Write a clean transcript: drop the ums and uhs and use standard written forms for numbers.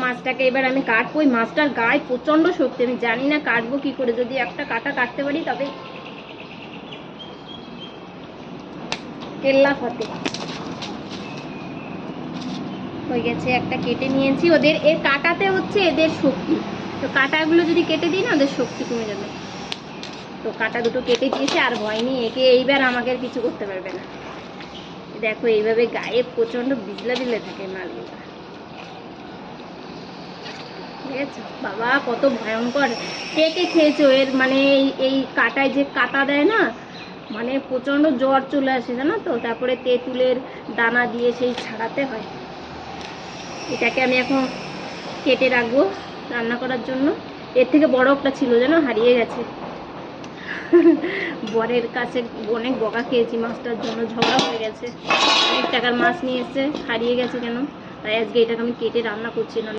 মাছটাকে এবার আমি কাটবো। ওই মাছটার গায়ে প্রচন্ড শক্তি, আমি জানি না কাটবো কি করে। যদি একটা কাটা কাটতে পারি তবে কেল্লা ফতে হয়ে গেছে। একটা কেটে নিয়েছি। ওদের এর কাটাতে হচ্ছে এদের শক্তি, তো কাটাগুলো যদি কেটে দিই না ওদের শক্তি কমে যাবে। তো কাটা দুটো কেটে দিয়েছে, আর ভয় নেই, একে এইবার আমাকে আর কিছু করতে পারবে না। দেখো এইভাবে গায়ে প্রচন্ড বিজলা বিজলে থাকে মাছগুলো, ঠিক আছে? বাবা কত ভয়ঙ্কর। কে কে খেয়েছো এর, মানে এই কাটায় যে কাটা দেয় না, মানে প্রচন্ড জ্বর চলে আসে জানো তো। তারপরে তেঁতুলের দানা দিয়ে সেই ছাড়াতে হয়। এটাকে আমি এখন কেটে রাখবো রান্না করার জন্য। এর থেকে বড় একটা ছিল জানো, হারিয়ে গেছে। বরের কাছে অনেক বকা খেয়েছি মাছটার জন্য, ঝগড়া হয়ে গেছে। অনেক টাকার মাছ নিয়ে এসছে, হারিয়ে গেছে কেন। তাই আজকে এটাকে আমি কেটে রান্না করছি না।